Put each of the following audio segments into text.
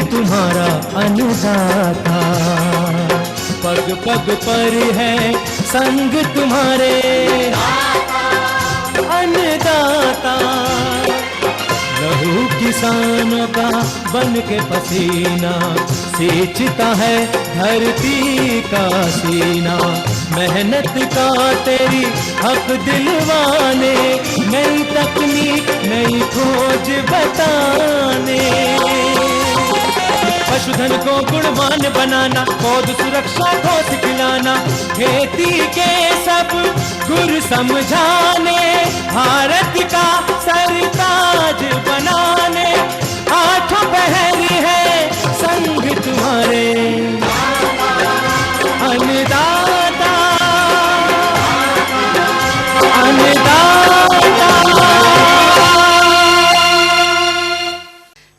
तुम्हारा अन्नदाता। पग पग पर है संग तुम्हारे अन्नदाता। लहू किसानों का बन के पसीना सींचता है धरती का सीना। मेहनत का तेरी हक दिलवाने, नई तकनीक नई खोज बताने। पशुधन को गुणवान बनाना, पौध सुरक्षा को सिखलाना, खेती के सब गुर समझाने, भारत का सरताज बनाने। आठों पहर है संग तुम्हारे अन्नदाता अन्नदाता।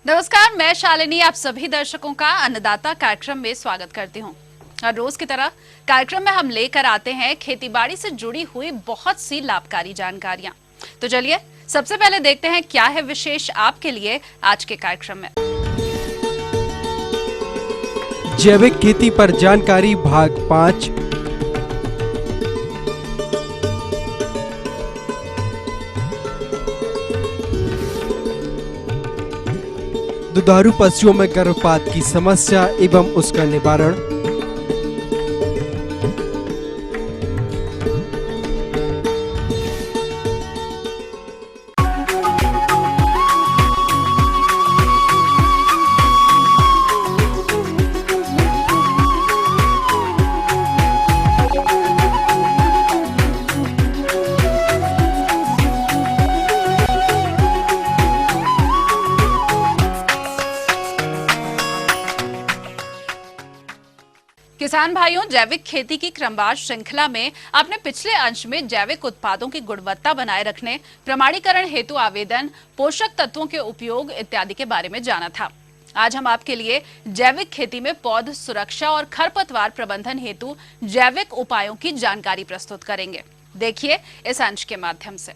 नमस्कार, मैं शालिनी आप सभी दर्शकों का अन्नदाता कार्यक्रम में स्वागत करती हूं। हर रोज की तरह कार्यक्रम में हम लेकर आते हैं खेतीबाड़ी से जुड़ी हुई बहुत सी लाभकारी जानकारियां। तो चलिए सबसे पहले देखते हैं क्या है विशेष आपके लिए आज के कार्यक्रम में। जैविक खेती पर जानकारी भाग 5। दुधारू पशुओं में गर्भपात की समस्या एवं उसका निवारण। किसान भाइयों, जैविक खेती की क्रमवार श्रृंखला में आपने पिछले अंश में जैविक उत्पादों की गुणवत्ता बनाए रखने, प्रमाणीकरण हेतु आवेदन, पोषक तत्वों के उपयोग इत्यादि के बारे में जाना था। आज हम आपके लिए जैविक खेती में पौध सुरक्षा और खरपतवार प्रबंधन हेतु जैविक उपायों की जानकारी प्रस्तुत करेंगे। देखिए इस अंश के माध्यम से।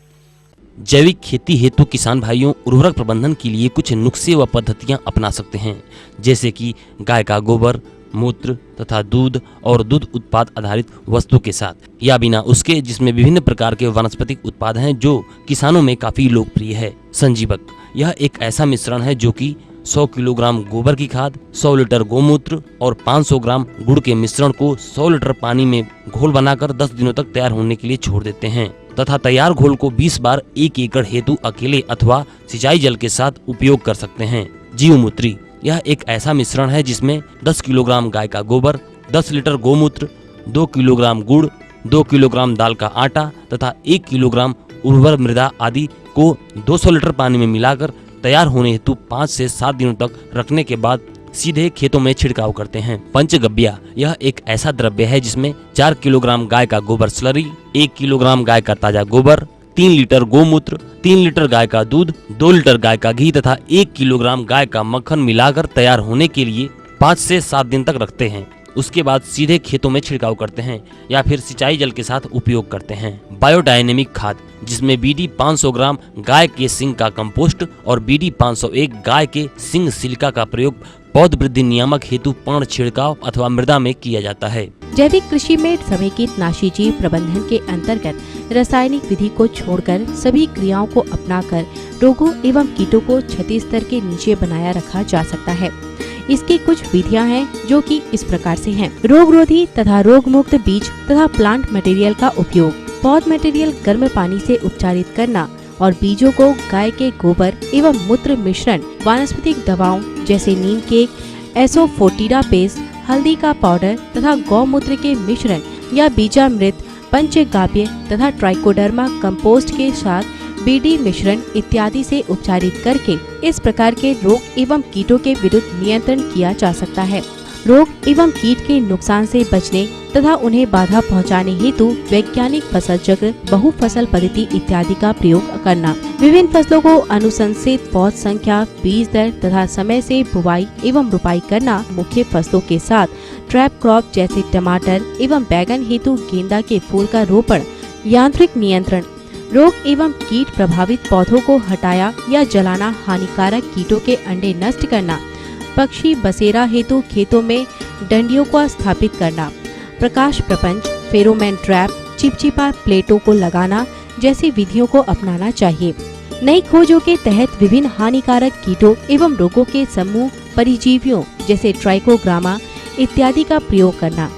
जैविक खेती हेतु किसान भाइयों उर्वरक प्रबंधन के लिए कुछ नुस्खे व पद्धतियां अपना सकते हैं, जैसे कि गाय का गोबर, मूत्र तथा दूध और दूध उत्पाद आधारित वस्तु के साथ, या बिना उसके, जिसमें विभिन्न प्रकार के वनस्पतिक उत्पाद हैं जो किसानों में काफी लोकप्रिय है। संजीवक, यह एक ऐसा मिश्रण है जो कि 100 किलोग्राम गोबर की खाद, 100 लीटर गोमूत्र और 500 ग्राम गुड़ के मिश्रण को 100 लीटर पानी में घोल बनाकर 10 दिनों तक तैयार होने के लिए छोड़ देते हैं तथा तैयार घोल को 20 बार 1 एकड़ हेतु अकेले अथवा सिंचाई जल के साथ उपयोग कर सकते हैं। जीवमूत्री, यह एक ऐसा मिश्रण है जिसमें 10 किलोग्राम गाय का गोबर, 10 लीटर गोमूत्र, 2 किलोग्राम गुड़, 2 किलोग्राम दाल का आटा तथा 1 किलोग्राम उर्वर मृदा आदि को 200 लीटर पानी में मिलाकर तैयार होने हेतु 5 से 7 दिनों तक रखने के बाद सीधे खेतों में छिड़काव करते हैं। पंचगव्या, यह एक ऐसा द्रव्य है जिसमें 4 किलोग्राम गाय का गोबर स्लरी, 1 किलोग्राम गाय का ताजा गोबर, 3 लीटर गोमूत्र, 3 लीटर गाय का दूध, 2 लीटर गाय का घी तथा 1 किलोग्राम गाय का मक्खन मिलाकर तैयार होने के लिए 5 से 7 दिन तक रखते हैं। उसके बाद सीधे खेतों में छिड़काव करते हैं या फिर सिंचाई जल के साथ उपयोग करते हैं। बायोडायनेमिक खाद, जिसमें BD 500 ग्राम गाय के सिंग का कंपोस्ट और BD 501 गाय के सिंग सिलिका का प्रयोग पौध वृद्धि नियामक हेतु पूर्ण छिड़काव अथवा मृदा में किया जाता है। जैविक कृषि में समेकित नाशी जीव प्रबंधन के अंतर्गत रासायनिक विधि को छोड़कर सभी क्रियाओं को अपनाकर रोगों एवं कीटों को क्षति स्तर के नीचे बनाया रखा जा सकता है। इसकी कुछ विधियां हैं जो कि इस प्रकार से हैं। रोगरोधी तथा रोग मुक्त बीज तथा प्लांट मटेरियल का उपयोग, पौध मटेरियल गर्म पानी से उपचारित करना और बीजों को गाय के गोबर एवं मूत्र मिश्रण, वानस्पतिक दवाओं जैसे नीम केक, एसोफोटिडा पेस्ट, हल्दी का पाउडर तथा गौमूत्र के मिश्रण या बीजामृत, पंचगाव्य तथा ट्राइकोडर्मा कंपोस्ट के साथ BD मिश्रण इत्यादि से उपचारित करके इस प्रकार के रोग एवं कीटों के विरुद्ध नियंत्रण किया जा सकता है। रोग एवं कीट के नुकसान से बचने तथा उन्हें बाधा पहुंचाने हेतु वैज्ञानिक फसल चक्र, बहु फसल पद्धति इत्यादि का प्रयोग करना, विभिन्न फसलों को अनुशंसित पौध संख्या, बीज दर तथा समय से बुवाई एवं रुपाई करना, मुख्य फसलों के साथ ट्रैप क्रॉप जैसे टमाटर एवं बैगन हेतु गेंदा के फूल का रोपण, यांत्रिक नियंत्रण, रोग एवं कीट प्रभावित पौधों को हटाया या जलाना, हानिकारक कीटों के अंडे नष्ट करना, पक्षी बसेरा हेतु खेतों में डंडियों को स्थापित करना, प्रकाश प्रपंच, फेरोमोन ट्रैप, चिपचिपा प्लेटों को लगाना जैसी विधियों को अपनाना चाहिए। नई खोजों के तहत विभिन्न हानिकारक कीटों एवं रोगों के समूह परिजीवियों जैसे ट्राइकोग्रामा इत्यादि का प्रयोग करना।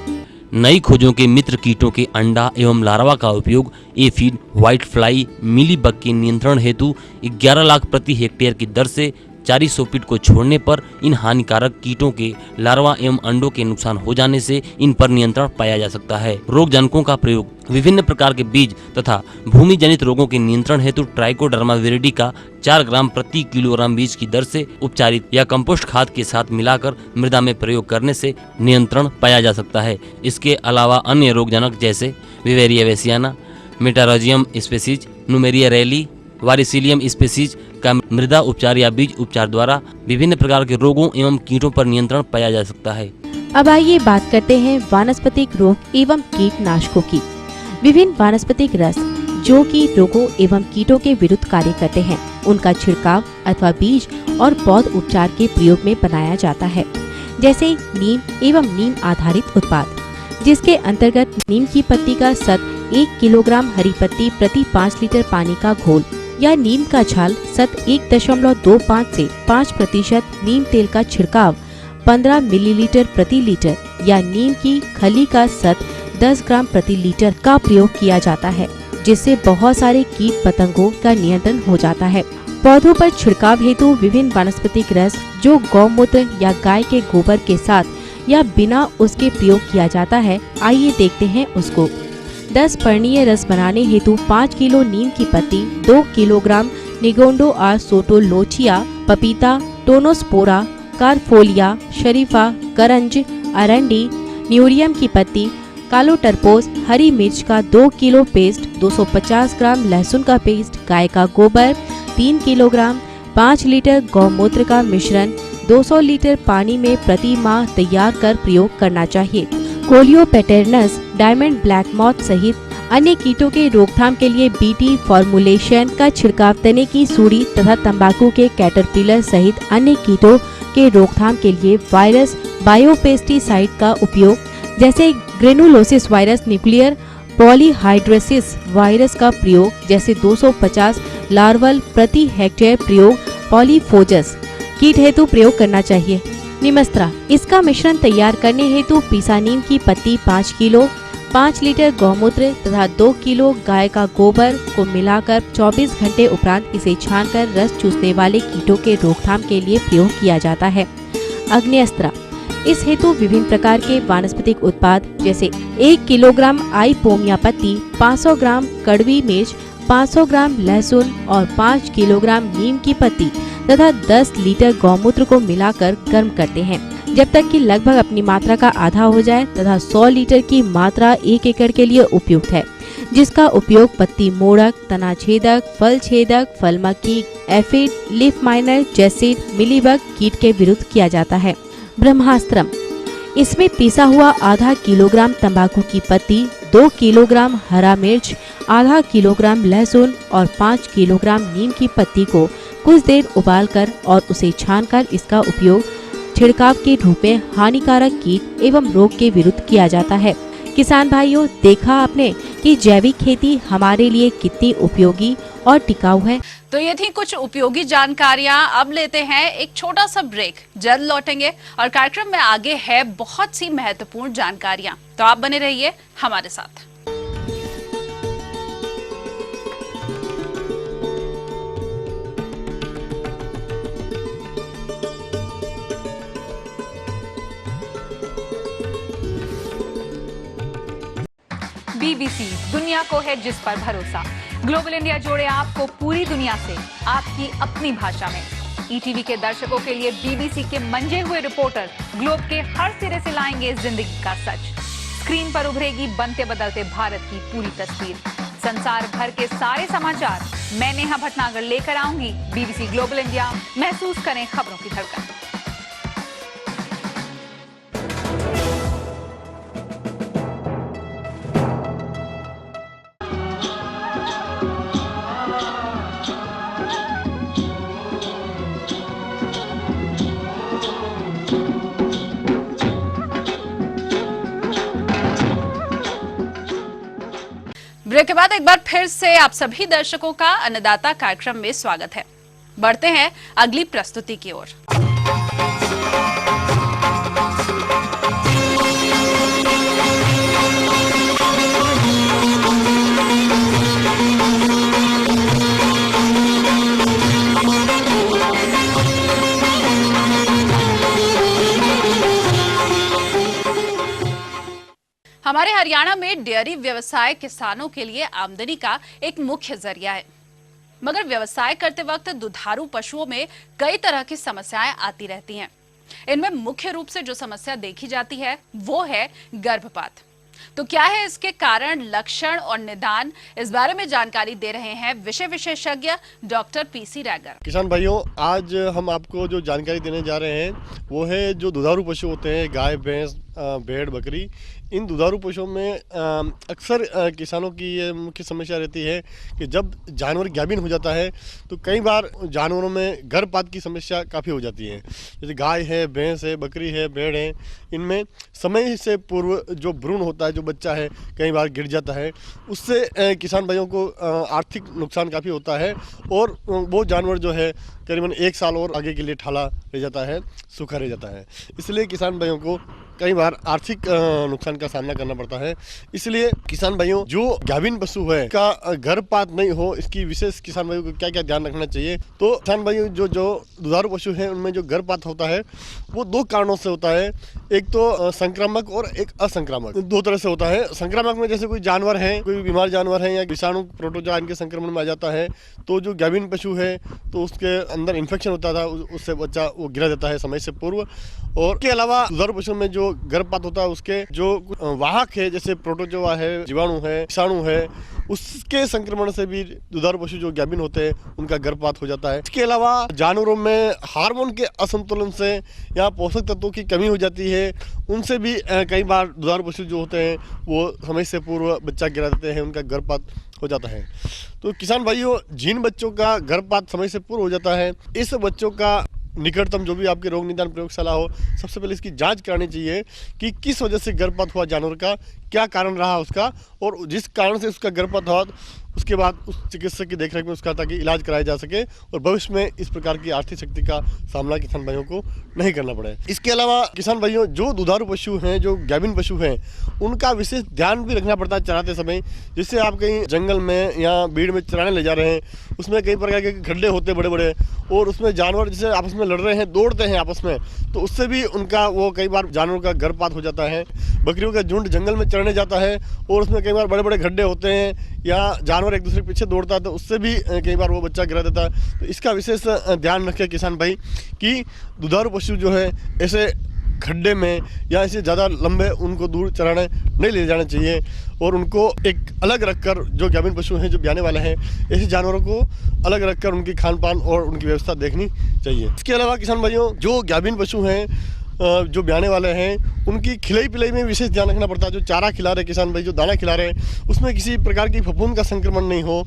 नई खोजों के मित्र कीटों के अंडा एवं लार्वा का उपयोग एफिड, व्हाइट फ्लाई, मिलीबग के नियंत्रण हेतु 11 लाख प्रति हेक्टेयर की दर से 400 फीट को छोड़ने पर इन हानिकारक कीटों के लार्वा एवं अंडों के नुकसान हो जाने से इन पर नियंत्रण पाया जा सकता है। रोगजनकों का प्रयोग विभिन्न प्रकार के बीज तथा भूमि जनित रोगों के नियंत्रण हेतु ट्राइकोडर्मा विरिडी का 4 ग्राम प्रति किलोग्राम बीज की दर से उपचारित या कंपोस्ट खाद के साथ मिलाकर मृदा में प्रयोग करने से नियंत्रण पाया जा सकता है। इसके अलावा अन्य रोगजनक जैसे विवेरिया वेसियाना, मेटारोजियम स्पेसीज, नुमेरिया रैली, वारिसिलियम स्पेसीज का मृदा उपचार या बीज उपचार द्वारा विभिन्न प्रकार के रोगों एवं कीटों पर नियंत्रण पाया जा सकता है। अब आइए बात करते हैं वानस्पतिक रोग एवं कीटनाशकों की। विभिन्न वानस्पतिक रस जो कि रोगों एवं कीटों के विरुद्ध कार्य करते हैं, उनका छिड़काव अथवा बीज और पौध उपचार के प्रयोग में बनाया जाता है, जैसे नीम एवं नीम आधारित उत्पाद, जिसके अंतर्गत नीम की पत्ती का सत 1 किलोग्राम हरी पत्ती प्रति 5 लीटर पानी का घोल या नीम का छाल सत 1.25 से 5% नीम तेल का छिड़काव 15 मिलीलीटर प्रति लीटर या नीम की खली का सत 10 ग्राम प्रति लीटर का प्रयोग किया जाता है, जिससे बहुत सारे कीट पतंगों का नियंत्रण हो जाता है। पौधों पर छिड़काव हेतु विभिन्न वानस्पतिक रस जो गौमूत्र या गाय के गोबर के साथ या बिना उसके प्रयोग किया जाता है, आइए देखते हैं उसको। 10 पर्णीय रस बनाने हेतु 5 किलो नीम की पत्ती, 2 किलोग्राम निगोंडो आ सोटोलोचिया, पपीता, टोनोस्पोरा, कारफोलिया, शरीफा, करंज, अरंडी, न्यूरियम की पत्ती, कालो टरपोस, हरी मिर्च का 2 किलो पेस्ट, 250 ग्राम लहसुन का पेस्ट, गाय का गोबर 3 किलोग्राम, 5 लीटर गौमूत्र का मिश्रण 200 लीटर पानी में प्रति माह तैयार कर प्रयोग करना चाहिए। कोलियोपेटर्नस, डायमंड ब्लैक मॉथ सहित अन्य कीटों के रोकथाम के लिए बीटी फॉर्मुलेशन का छिड़काव, तने की सूड़ी तथा तंबाकू के कैटरपिलर सहित अन्य कीटों के रोकथाम के लिए वायरस बायोपेस्टिसाइड का उपयोग, जैसे ग्रेनुलोसिस वायरस, न्यूक्लियर पॉलीहाइड्रोसिस वायरस का प्रयोग, जैसे 250 लार्वल प्रति हेक्टेयर प्रयोग पॉलीफोजस कीट हेतु प्रयोग करना चाहिए। निमस्त्रा, इसका मिश्रण तैयार करने हेतु पीसा नीम की पत्ती 5 किलो, 5 लीटर गौमूत्र तथा 2 किलो गाय का गोबर को मिलाकर 24 घंटे उपरांत इसे छानकर रस चूसने वाले कीटों के रोकथाम के लिए प्रयोग किया जाता है। अग्न्यस्त्र, इस हेतु विभिन्न प्रकार के वानस्पतिक उत्पाद जैसे 1 किलोग्राम आइपोमिया पत्ती, 500 ग्राम कड़वी मिर्च, 500 ग्राम लहसुन और 5 किलोग्राम नीम की पत्ती तथा 10 लीटर गौमूत्र को मिलाकर गर्म करते हैं जब तक कि लगभग अपनी मात्रा का आधा हो जाए तथा 100 लीटर की मात्रा 1 एकड़ के लिए उपयुक्त है, जिसका उपयोग पत्ती मोड़क, तना छेदक, फल छेदक, फल मक्खी, aphid, leaf miner, jassid, mealybug कीट के विरुद्ध किया जाता है। ब्रह्मास्त्रम, इसमें पीसा हुआ आधा किलोग्राम तंबाकू की पत्ती, 2 किलोग्राम हरा मिर्च, आधा किलोग्राम लहसुन और 5 किलोग्राम नीम की पत्ती को कुछ देर उबालकर और उसे छानकर इसका उपयोग छिड़काव के रूप में हानिकारक कीट एवं रोग के विरुद्ध किया जाता है। किसान भाइयों, देखा आपने कि जैविक खेती हमारे लिए कितनी उपयोगी और टिकाऊ है। तो ये थी कुछ उपयोगी जानकारियां। अब लेते हैं एक छोटा सा ब्रेक, जल्द लौटेंगे और कार्यक्रम में आगे है बहुत सी महत्वपूर्ण जानकारियां, तो आप बने रहिए हमारे साथ। BBC दुनिया को है जिस पर भरोसा। ग्लोबल इंडिया जोड़े आपको पूरी दुनिया से आपकी अपनी भाषा में। ETV के दर्शकों के लिए BBC के मंजे हुए रिपोर्टर ग्लोब के हर सिरे से लाएंगे जिंदगी का सच। स्क्रीन पर उभरेगी बनते बदलते भारत की पूरी तस्वीर। संसार भर के सारे समाचार मैं नेहा भटनागर लेकर आऊंगी। BBC ग्लोबल इंडिया, महसूस करें खबरों की धड़कन। ब्रेक के बाद एक बार फिर से आप सभी दर्शकों का अन्नदाता कार्यक्रम में स्वागत है। बढ़ते हैं अगली प्रस्तुति की ओर। हमारे हरियाणा में डेयरी व्यवसाय किसानों के लिए आमदनी का एक मुख्य जरिया है, मगर व्यवसाय करते वक्त दुधारू पशुओं में कई तरह की समस्याएं आती रहती हैं। इनमें मुख्य रूप से जो समस्या देखी जाती है वो है गर्भपात। तो क्या है इसके कारण, लक्षण और निदान, इस बारे में जानकारी दे रहे हैं विषय विशेषज्ञ डॉक्टर पीसी रैगर। किसान भाइयों, आज हम आपको जो जानकारी देने जा रहे हैं वो है जो दुधारू पशु होते हैं, गाय, भैंस, भेड़, बकरी। इन दुधारू पशुओं में अक्सर किसानों की ये मुख्य समस्या रहती है कि जब जानवर गाभिन हो जाता है तो कई बार जानवरों में गर्भपात की समस्या काफ़ी हो जाती है। जैसे गाय है, भैंस है, बकरी है, भेड़ है, इनमें समय से पूर्व जो भ्रूण होता है, जो बच्चा है, कई बार गिर जाता है। उससे किसान भाइयों को आर्थिक नुकसान काफ़ी होता है और वो जानवर जो है करीबन 1 साल और आगे के लिए ठाला रह जाता है, सूखा रह जाता है। इसलिए किसान भाइयों को कई बार आर्थिक नुकसान का सामना करना पड़ता है। इसलिए किसान भाइयों, जो गाभिन पशु है का गर्भपात नहीं हो, इसकी विशेष किसान भाइयों को क्या क्या ध्यान रखना चाहिए। तो किसान भाइयों, जो दुधारू पशु है उनमें जो गर्भपात होता है वो 2 कारणों से होता है। एक तो संक्रामक और एक असंक्रामक, 2 तरह से होता है। संक्रामक में जैसे कोई जानवर है, कोई बीमार जानवर है या विषाणु प्रोटोजोआ इनके संक्रमण में आ जाता है तो जो गाभिन पशु है तो उसके अंदर इन्फेक्शन होता था, उससे बच्चा वो गिरा देता है समय से पूर्व। और के अलावा दुधारू पशु में जो गर्भपात होता है उसके जो वाहक है, जैसे प्रोटोजोआ है, जीवाणु है, विषाणु है, उसके संक्रमण से भी दुधारू पशु जो गाभिन होते हैं उनका गर्भपात हो जाता है। इसके अलावा जानवरों में हार्मोन के असंतुलन से या पोषक तत्वों की कमी हो जाती है, उनसे भी कई बार दुधारू पशु जो होते हैं वो समय से पूर्व बच्चा गिरा देते हैं, उनका गर्भपात हो जाता है। तो किसान भाइयों, जिन बच्चों का गर्भपात समय से पूर्व हो जाता है, इस बच्चों का निकटतम जो भी आपकी रोग निदान प्रयोगशाला हो, सबसे पहले इसकी जांच करानी चाहिए कि किस वजह से गर्भपात हुआ जानवर का, क्या कारण रहा उसका, और जिस कारण से उसका गर्भपात हुआ उसके बाद उस चिकित्सक की देखरेख में उसका ताकि इलाज कराया जा सके और भविष्य में इस प्रकार की आर्थिक शक्ति का सामना किसान भाइयों को नहीं करना पड़े। इसके अलावा किसान भाइयों, जो दुधारू पशु हैं, जो गाभिन पशु हैं, उनका विशेष ध्यान भी रखना पड़ता है चराते समय। जैसे आप कहीं जंगल में या भीड़ में चराने ले जा रहे हैं, उसमें कई प्रकार के गड्ढे होते हैं बड़े बड़े, और उसमें जानवर जैसे आपस में लड़ रहे हैं, दौड़ते हैं आपस में, तो उससे भी उनका वो कई बार जानवरों का गर्भपात हो जाता है। बकरियों का झुंड जंगल में चरने जाता है और उसमें कई बार बड़े बड़े गड्ढे होते हैं या जानवर एक दूसरे के पीछे दौड़ता है, तो उससे भी कई बार वो बच्चा गिरा देता है। तो इसका विशेष ध्यान रखें किसान भाई कि दुधारू पशु जो है ऐसे खड्डे में या ऐसे ज़्यादा लंबे उनको दूर चराने नहीं ले जाना चाहिए और उनको एक अलग रखकर, जो गाभिन पशु हैं, जो ब्याने वाले हैं, ऐसे जानवरों को अलग रखकर उनकी खान पान और उनकी व्यवस्था देखनी चाहिए। इसके अलावा किसान भाइयों, जो गाभिन पशु हैं, जो ब्याने वाले हैं, उनकी खिलाई पिलाई में विशेष ध्यान रखना पड़ता है। जो चारा खिला रहे किसान भाई, जो दाना खिला रहे हैं, उसमें किसी प्रकार की फफूंद का संक्रमण नहीं हो,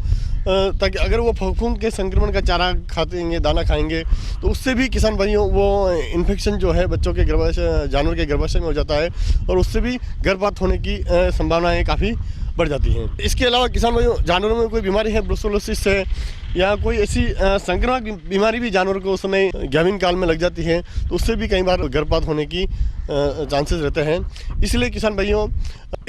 ताकि अगर वो फफूंद के संक्रमण का चारा खाएंगे, दाना खाएंगे, तो उससे भी किसान भाइयों वो इन्फेक्शन जो है बच्चों के गर्भाशय, जानवर के गर्भाशय में हो जाता है और उससे भी गर्भपात होने की संभावनाएँ काफ़ी बढ़ जाती हैं। इसके अलावा किसान भाइयों, जानवरों में कोई बीमारी है, ब्रुसेलोसिस है या कोई ऐसी संक्रामक बीमारी भी जानवर को उस समय गाभिन काल में लग जाती है, तो उससे भी कई बार गर्भपात होने की चांसेस रहते हैं। इसलिए किसान भाइयों,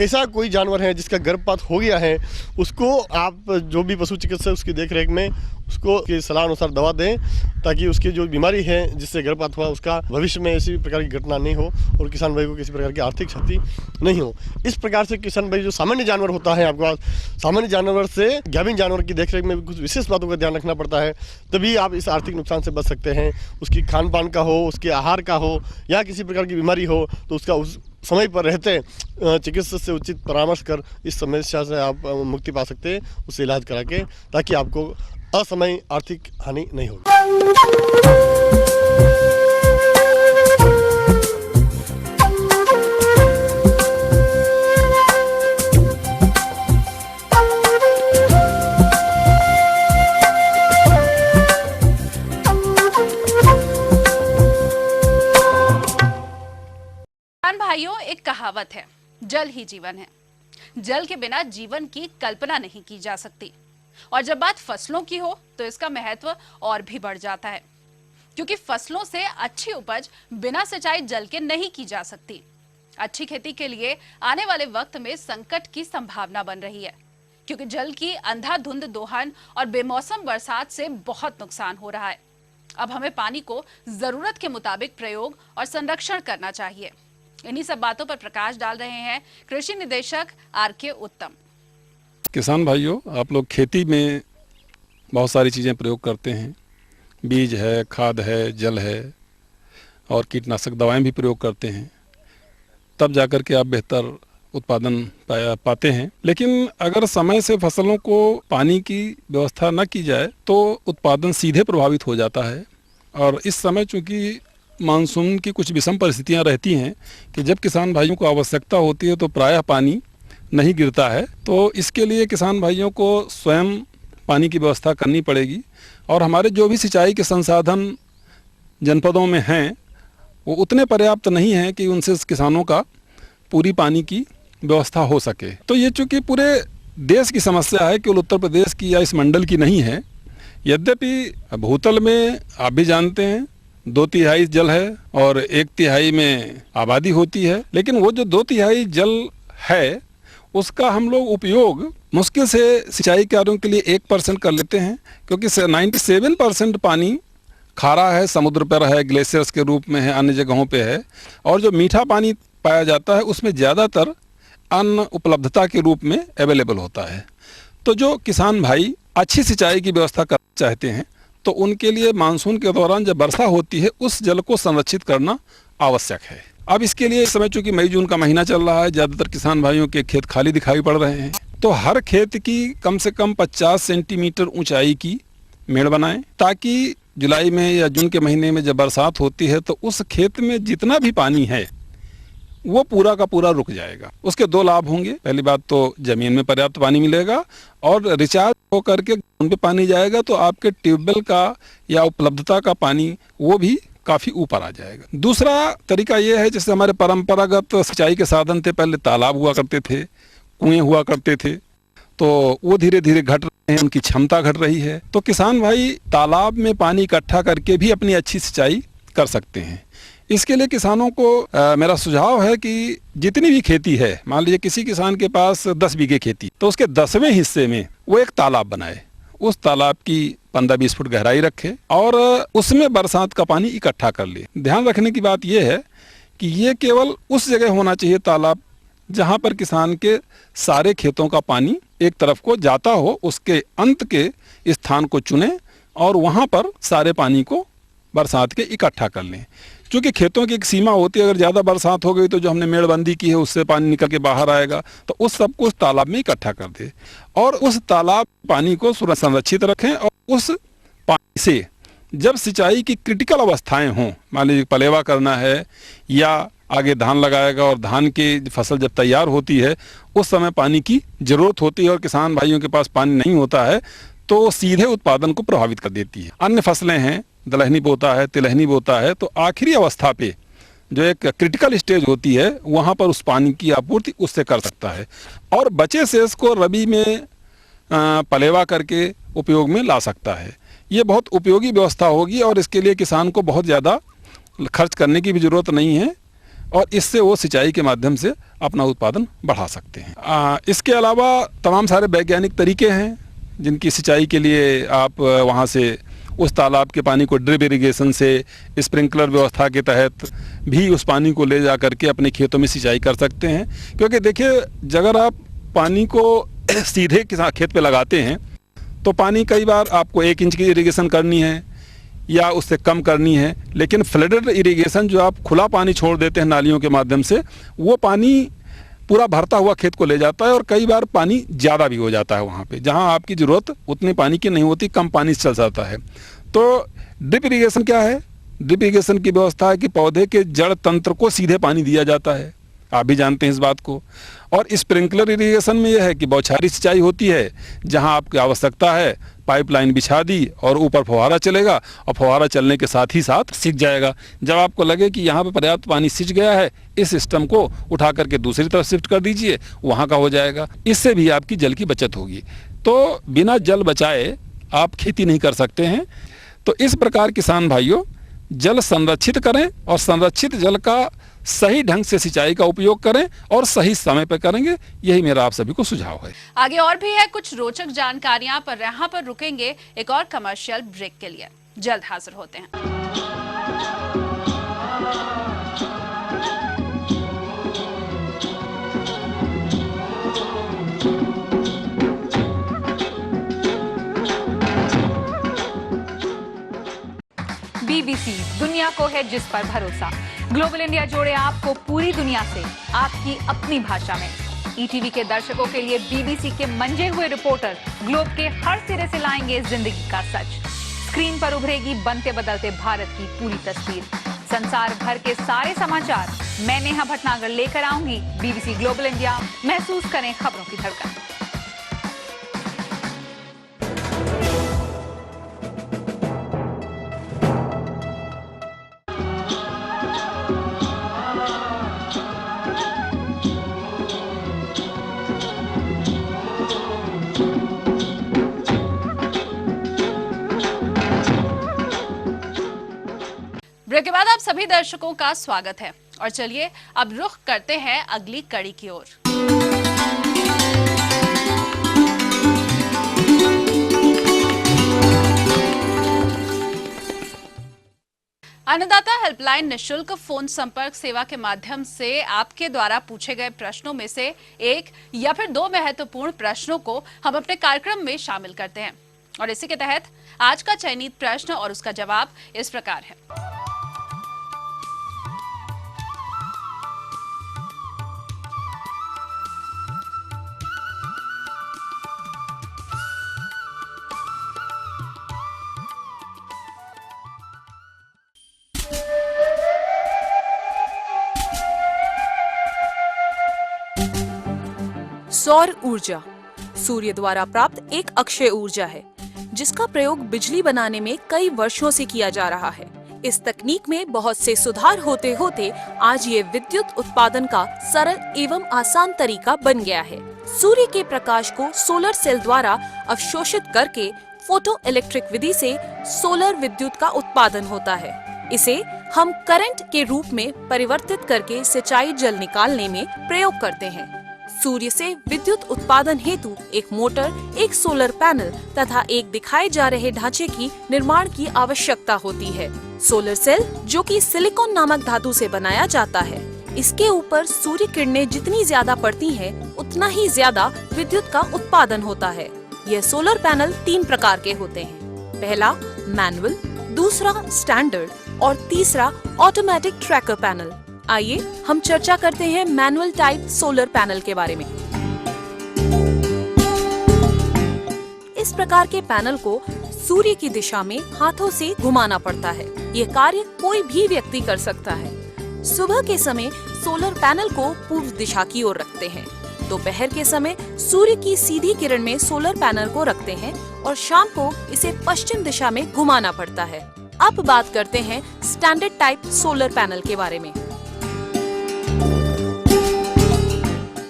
ऐसा कोई जानवर है जिसका गर्भपात हो गया है, उसको आप जो भी पशु चिकित्सक उसकी देखरेख में उसको की सलाह अनुसार दवा दें, ताकि उसकी जो बीमारी है जिससे गर्भपात हुआ उसका भविष्य में ऐसी प्रकार की घटना नहीं हो और किसान भाई को किसी प्रकार की आर्थिक क्षति नहीं हो। इस प्रकार से किसान भाई, जो सामान्य जानवर होता है, आपके पास सामान्य जानवर से गाभिन जानवर की देखरेख में कुछ विशेष बातों का ध्यान रखना पड़ता है, तभी आप इस आर्थिक नुकसान से बच सकते हैं। उसकी खान पान का हो, उसके आहार का हो या किसी प्रकार की बीमारी हो, तो उसका उस समय पर रहते चिकित्सक से उचित परामर्श कर इस समस्या से आप मुक्ति पा सकते हैं, उससे इलाज करा के, ताकि आपको असमय आर्थिक हानि नहीं होगी। भाइयों, एक कहावत है, जल ही जीवन है। जल के बिना जीवन की कल्पना नहीं की जा सकती। और जब बात फसलों की हो तो इसका महत्व और भी बढ़ जाता है, क्योंकि फसलों से अच्छी उपज बिना सिंचाई जल के नहीं की जा सकती। अच्छी खेती के लिए आने वाले वक्त में संकट की संभावना बन रही है, क्योंकि जल की अंधाधुंध दोहन और बेमौसम बरसात से बहुत नुकसान हो रहा है। अब हमें पानी को जरूरत के मुताबिक प्रयोग और संरक्षण करना चाहिए। इन्हीं सब बातों पर प्रकाश डाल रहे हैं कृषि निदेशक आर.के. उत्तम। किसान भाइयों, आप लोग खेती में बहुत सारी चीज़ें प्रयोग करते हैं। बीज है, खाद है, जल है और कीटनाशक दवाएं भी प्रयोग करते हैं, तब जाकर के आप बेहतर उत्पादन पाते हैं। लेकिन अगर समय से फसलों को पानी की व्यवस्था न की जाए तो उत्पादन सीधे प्रभावित हो जाता है। और इस समय चूँकि मानसून की कुछ विषम परिस्थितियां रहती हैं कि जब किसान भाइयों को आवश्यकता होती है तो प्रायः पानी नहीं गिरता है, तो इसके लिए किसान भाइयों को स्वयं पानी की व्यवस्था करनी पड़ेगी। और हमारे जो भी सिंचाई के संसाधन जनपदों में हैं वो उतने पर्याप्त नहीं हैं कि उनसे किसानों का पूरी पानी की व्यवस्था हो सके। तो ये चूँकि पूरे देश की समस्या है, केवल उत्तर प्रदेश की या इस मंडल की नहीं है। यद्यपि भूतल में आप भी जानते हैं 2/3 जल है और 1/3 में आबादी होती है, लेकिन वो जो 2/3 जल है उसका हम लोग उपयोग मुश्किल से सिंचाई कार्यों के लिए 1% कर लेते हैं, क्योंकि 97% पानी खारा है, समुद्र पर है, ग्लेशियर्स के रूप में है, अन्य जगहों पे है। और जो मीठा पानी पाया जाता है उसमें ज़्यादातर अन्न उपलब्धता के रूप में अवेलेबल होता है। तो जो किसान भाई अच्छी सिंचाई की व्यवस्था करना चाहते हैं तो उनके लिए मानसून के दौरान जब वर्षा होती है उस जल को संरक्षित करना आवश्यक है। अब इसके लिए इस समय चूँकि मई जून का महीना चल रहा है, ज़्यादातर किसान भाइयों के खेत खाली दिखाई पड़ रहे हैं, तो हर खेत की कम से कम 50 सेंटीमीटर ऊंचाई की मेड़ बनाएं, ताकि जुलाई में या जून के महीने में जब बरसात होती है तो उस खेत में जितना भी पानी है वो पूरा का पूरा रुक जाएगा। उसके 2 लाभ होंगे। पहली बात तो जमीन में पर्याप्त पानी मिलेगा और रिचार्ज होकर के उन पे पानी जाएगा तो आपके ट्यूबवेल का या उपलब्धता का पानी वो भी काफ़ी ऊपर आ जाएगा। दूसरा तरीका ये है, जैसे हमारे परंपरागत सिंचाई के साधन थे, पहले तालाब हुआ करते थे, कुएं हुआ करते थे, तो वो धीरे धीरे घट रहे हैं, उनकी क्षमता घट रही है। तो किसान भाई तालाब में पानी इकट्ठा करके भी अपनी अच्छी सिंचाई कर सकते हैं। इसके लिए किसानों को मेरा सुझाव है कि जितनी भी खेती है, मान लीजिए किसी किसान के पास 10 बीघे खेती, तो उसके 10वें हिस्से में वो एक तालाब बनाए, उस तालाब की 15-20 फुट गहराई रखे और उसमें बरसात का पानी इकट्ठा कर ले। ध्यान रखने की बात यह है कि ये केवल उस जगह होना चाहिए तालाब जहाँ पर किसान के सारे खेतों का पानी एक तरफ को जाता हो, उसके अंत के स्थान को चुने और वहाँ पर सारे पानी को बरसात के इकट्ठा कर लें। क्योंकि खेतों की एक सीमा होती है, अगर ज़्यादा बरसात हो गई तो जो हमने मेड़बंदी की है उससे पानी निकल के बाहर आएगा, तो उस सब को उस तालाब में इकट्ठा कर दे और उस तालाब पानी को संरक्षित रखें। और उस पानी से जब सिंचाई की क्रिटिकल अवस्थाएं हों, मान लीजिए पलेवा करना है या आगे धान लगाएगा और धान की फसल जब तैयार होती है उस समय पानी की ज़रूरत होती है और किसान भाइयों के पास पानी नहीं होता है तो सीधे उत्पादन को प्रभावित कर देती है। अन्य फसलें हैं, दलहनी बोता है, तिलहनी बोता है, तो आखिरी अवस्था पे जो एक क्रिटिकल स्टेज होती है वहाँ पर उस पानी की आपूर्ति उससे कर सकता है और बचे शेष को रबी में पलेवा करके उपयोग में ला सकता है। ये बहुत उपयोगी व्यवस्था होगी और इसके लिए किसान को बहुत ज़्यादा खर्च करने की भी ज़रूरत नहीं है और इससे वो सिंचाई के माध्यम से अपना उत्पादन बढ़ा सकते हैं। इसके अलावा तमाम सारे वैज्ञानिक तरीके हैं जिनकी सिंचाई के लिए आप वहाँ से उस तालाब के पानी को ड्रिप इरिगेशन से स्प्रिंकलर व्यवस्था के तहत भी उस पानी को ले जा करके अपने खेतों में सिंचाई कर सकते हैं। क्योंकि देखिए, अगर आप पानी को सीधे खेत पे लगाते हैं तो पानी कई बार आपको 1 इंच की इरिगेशन करनी है या उससे कम करनी है, लेकिन फ्लडेड इरिगेशन जो आप खुला पानी छोड़ देते हैं नालियों के माध्यम से, वो पानी पूरा भरता हुआ खेत को ले जाता है और कई बार पानी ज़्यादा भी हो जाता है वहाँ पे जहाँ आपकी ज़रूरत उतनी पानी की नहीं होती, कम पानी से चल जाता है। तो ड्रिप इरिगेशन क्या है? ड्रिप इरिगेशन की व्यवस्था है कि पौधे के जड़ तंत्र को सीधे पानी दिया जाता है, आप भी जानते हैं इस बात को। और स्प्रिंकलर इरिगेशन में यह है कि बौछारी सिंचाई होती है, जहाँ आपकी आवश्यकता है पाइपलाइन बिछा दी और ऊपर फुहारा चलेगा और फुहारा चलने के साथ ही साथ सिक जाएगा। जब आपको लगे कि यहाँ पे पर्याप्त पानी सिंच गया है, इस सिस्टम को उठा करके दूसरी तरफ शिफ्ट कर दीजिए, वहाँ का हो जाएगा। इससे भी आपकी जल की बचत होगी। तो बिना जल बचाए आप खेती नहीं कर सकते हैं। तो इस प्रकार किसान भाइयों, जल संरक्षित करें और संरक्षित जल का सही ढंग से सिंचाई का उपयोग करें और सही समय पर करेंगे। यही मेरा आप सभी को सुझाव है। आगे और भी है कुछ रोचक जानकारियां, पर यहाँ पर रुकेंगे एक और कमर्शियल ब्रेक के लिए। जल्द हाजिर होते हैं। बीबीसी, दुनिया को है जिस पर भरोसा। ग्लोबल इंडिया जोड़े आपको पूरी दुनिया से आपकी अपनी भाषा में। ईटीवी के दर्शकों के लिए बीबीसी के मंजे हुए रिपोर्टर ग्लोब के हर सिरे से लाएंगे जिंदगी का सच। स्क्रीन पर उभरेगी बनते बदलते भारत की पूरी तस्वीर। संसार भर के सारे समाचार मैं नेहा भटनागर लेकर आऊंगी। बीबीसी ग्लोबल इंडिया, महसूस करें खबरों की धड़कन। ब्रेक के बाद आप सभी दर्शकों का स्वागत है और चलिए अब रुख करते हैं अगली कड़ी की ओर। अन्नदाता हेल्पलाइन निशुल्क फोन संपर्क सेवा के माध्यम से आपके द्वारा पूछे गए प्रश्नों में से एक या फिर दो महत्वपूर्ण प्रश्नों को हम अपने कार्यक्रम में शामिल करते हैं और इसी के तहत आज का चयनित प्रश्न और उसका जवाब इस प्रकार है। सौर ऊर्जा सूर्य द्वारा प्राप्त एक अक्षय ऊर्जा है जिसका प्रयोग बिजली बनाने में कई वर्षों से किया जा रहा है। इस तकनीक में बहुत से सुधार होते होते आज ये विद्युत उत्पादन का सरल एवं आसान तरीका बन गया है। सूर्य के प्रकाश को सोलर सेल द्वारा अवशोषित करके फोटो इलेक्ट्रिक विधि से सोलर विद्युत का उत्पादन होता है। इसे हम करंट के रूप में परिवर्तित करके सिंचाई जल निकालने में प्रयोग करते हैं। सूर्य से विद्युत उत्पादन हेतु एक मोटर, एक सोलर पैनल तथा एक दिखाए जा रहे ढांचे की निर्माण की आवश्यकता होती है। सोलर सेल, जो कि सिलिकॉन नामक धातु से बनाया जाता है, इसके ऊपर सूर्य किरणें जितनी ज्यादा पड़ती हैं, उतना ही ज्यादा विद्युत का उत्पादन होता है। यह सोलर पैनल 3 प्रकार के होते हैं। पहला मैनुअल, दूसरा स्टैंडर्ड और तीसरा ऑटोमेटिक ट्रैकर पैनल। आइए हम चर्चा करते हैं मैनुअल टाइप सोलर पैनल के बारे में। इस प्रकार के पैनल को सूर्य की दिशा में हाथों से घुमाना पड़ता है। ये कार्य कोई भी व्यक्ति कर सकता है। सुबह के समय सोलर पैनल को पूर्व दिशा की ओर रखते हैं। दोपहर के समय सूर्य की सीधी किरण में सोलर पैनल को रखते हैं और शाम को इसे पश्चिम दिशा में घुमाना पड़ता है। अब बात करते हैं स्टैंडर्ड टाइप सोलर पैनल के बारे में।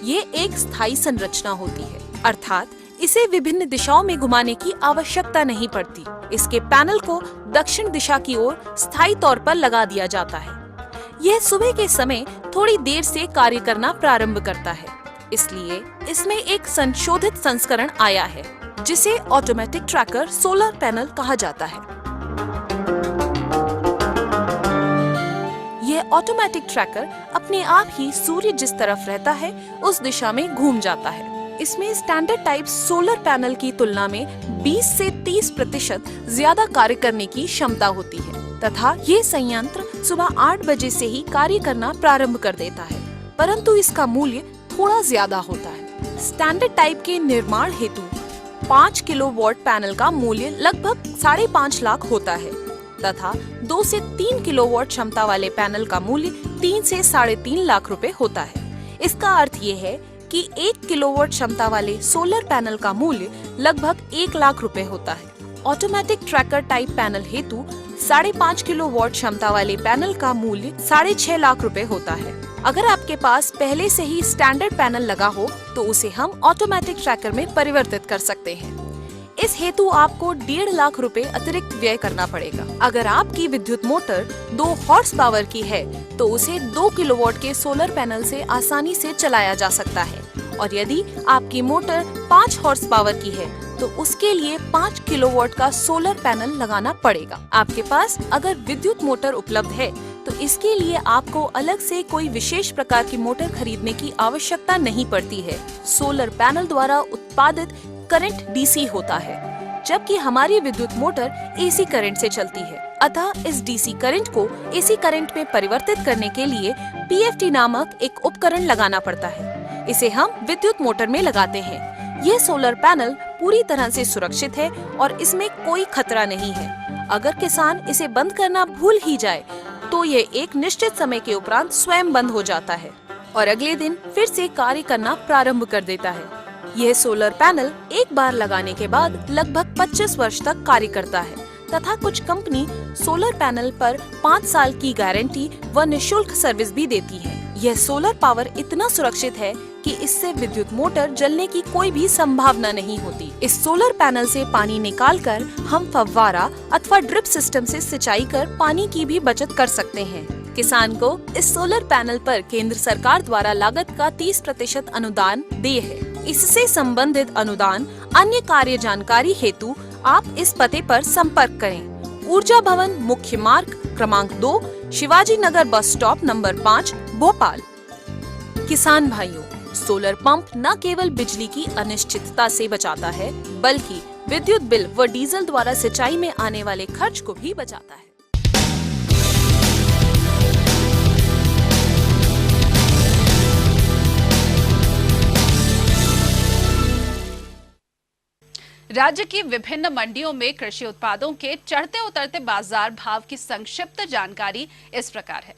ये एक स्थायी संरचना होती है, अर्थात इसे विभिन्न दिशाओं में घुमाने की आवश्यकता नहीं पड़ती। इसके पैनल को दक्षिण दिशा की ओर स्थायी तौर पर लगा दिया जाता है। यह सुबह के समय थोड़ी देर से कार्य करना प्रारंभ करता है, इसलिए इसमें एक संशोधित संस्करण आया है जिसे ऑटोमेटिक ट्रैकर सोलर पैनल कहा जाता है। यह ऑटोमेटिक ट्रैकर अपने आप ही सूर्य जिस तरफ रहता है उस दिशा में घूम जाता है। इसमें स्टैंडर्ड टाइप सोलर पैनल की तुलना में 20 से 30% ज्यादा कार्य करने की क्षमता होती है तथा ये संयंत्र सुबह 8 बजे से ही कार्य करना प्रारंभ कर देता है, परंतु इसका मूल्य थोड़ा ज्यादा होता है। स्टैंडर्ड टाइप के निर्माण हेतु 5 किलोवाट पैनल का मूल्य लगभग 5.5 लाख होता है तथा 2 से 3 किलोवाट क्षमता वाले पैनल का मूल्य 3 से 3.5 लाख रुपए होता है। इसका अर्थ ये है कि 1 किलोवाट क्षमता वाले सोलर पैनल का मूल्य लगभग 1 लाख रुपए होता है। ऑटोमेटिक ट्रैकर टाइप पैनल हेतु 5.5 किलोवाट क्षमता वाले पैनल का मूल्य 6.5 लाख रुपए होता है। अगर आपके पास पहले से ही स्टैंडर्ड पैनल लगा हो तो उसे हम ऑटोमेटिक ट्रैकर में परिवर्तित कर सकते हैं। इस हेतु आपको 1.5 लाख रुपए अतिरिक्त व्यय करना पड़ेगा। अगर आपकी विद्युत मोटर 2 हॉर्स पावर की है तो उसे 2 किलोवाट के सोलर पैनल से आसानी से चलाया जा सकता है, और यदि आपकी मोटर 5 हॉर्स पावर की है तो उसके लिए 5 किलोवाट का सोलर पैनल लगाना पड़ेगा। आपके पास अगर विद्युत मोटर उपलब्ध है तो इसके लिए आपको अलग से कोई विशेष प्रकार की मोटर खरीदने की आवश्यकता नहीं पड़ती है। सोलर पैनल द्वारा उत्पादित करंट डीसी होता है, जबकि हमारी विद्युत मोटर एसी करंट से चलती है। अतः इस डीसी करंट को एसी करंट में परिवर्तित करने के लिए पीएफटी नामक एक उपकरण लगाना पड़ता है। इसे हम विद्युत मोटर में लगाते हैं। यह सोलर पैनल पूरी तरह से सुरक्षित है और इसमें कोई खतरा नहीं है। अगर किसान इसे बंद करना भूल ही जाए तो ये एक निश्चित समय के उपरांत स्वयं बंद हो जाता है और अगले दिन फिर से कार्य करना प्रारंभ कर देता है। यह सोलर पैनल एक बार लगाने के बाद लगभग 25 वर्ष तक कार्य करता है तथा कुछ कंपनी सोलर पैनल पर 5 साल की गारंटी व निःशुल्क सर्विस भी देती है। यह सोलर पावर इतना सुरक्षित है कि इससे विद्युत मोटर जलने की कोई भी संभावना नहीं होती। इस सोलर पैनल से पानी निकालकर हम फव्वारा अथवा ड्रिप सिस्टम से सिंचाई कर पानी की भी बचत कर सकते हैं। किसान को इस सोलर पैनल पर केंद्र सरकार द्वारा लागत का 30% अनुदान देय है। इससे संबंधित अनुदान अन्य कार्य जानकारी हेतु आप इस पते पर संपर्क करें। ऊर्जा भवन, मुख्य मार्ग क्रमांक 2, Shivaji Nagar bus stop number 5, Bhopal. किसान भाइयों, सोलर पंप न केवल बिजली की अनिश्चितता से बचाता है बल्कि विद्युत बिल व डीजल द्वारा सिंचाई में आने वाले खर्च को भी बचाता है। राज्य की विभिन्न मंडियों में कृषि उत्पादों के चढ़ते उतरते बाजार भाव की संक्षिप्त जानकारी इस प्रकार है।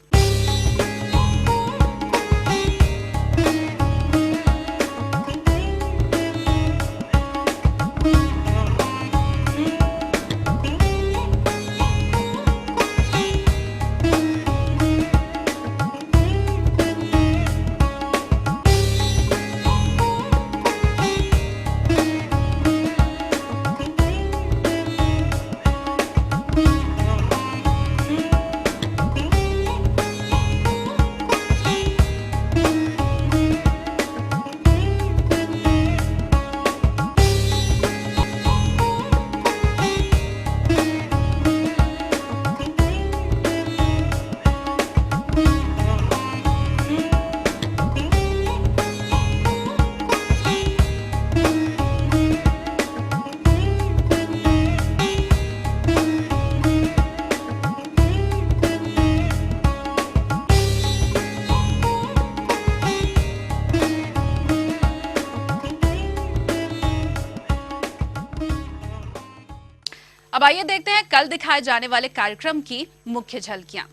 अब आइए देखते हैं कल दिखाए जाने वाले कार्यक्रम की मुख्य झलकियां।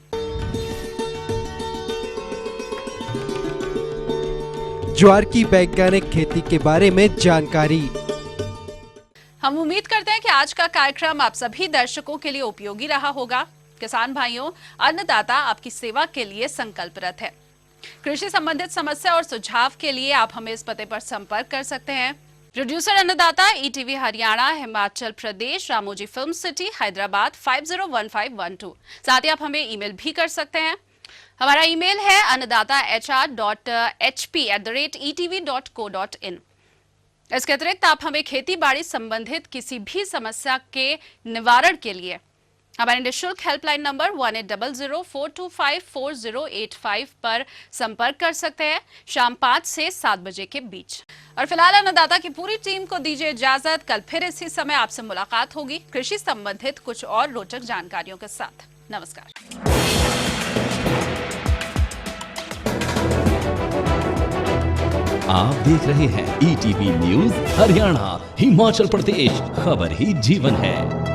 ज्वार की वैज्ञानिक खेती के बारे में जानकारी। हम उम्मीद करते हैं कि आज का कार्यक्रम आप सभी दर्शकों के लिए उपयोगी रहा होगा। किसान भाइयों, अन्नदाता आपकी सेवा के लिए संकल्परत है। कृषि संबंधित समस्या और सुझाव के लिए आप हमें इस पते पर संपर्क कर सकते हैं। प्रोड्यूसर अन्नदाता, ETV Haryana, Himachal Pradesh, Ramoji film city, Hyderabad 501512। साथ ही आप हमें ईमेल भी कर सकते हैं। हमारा ईमेल है annadaata.hp@etv.co.in। इसके अतिरिक्त आप हमें खेती बाड़ी संबंधित किसी भी समस्या के निवारण के लिए हमारे निःशुल्क हेल्पलाइन नंबर 1800-425-4085 पर संपर्क कर सकते हैं शाम 5 से 7 बजे के बीच। और फिलहाल अन्नदाता की पूरी टीम को दीजिए इजाजत। कल फिर इसी समय आपसे मुलाकात होगी कृषि संबंधित कुछ और रोचक जानकारियों के साथ। नमस्कार। आप देख रहे हैं ईटीवी न्यूज़ हरियाणा, हिमाचल प्रदेश, खबर ही जीवन है।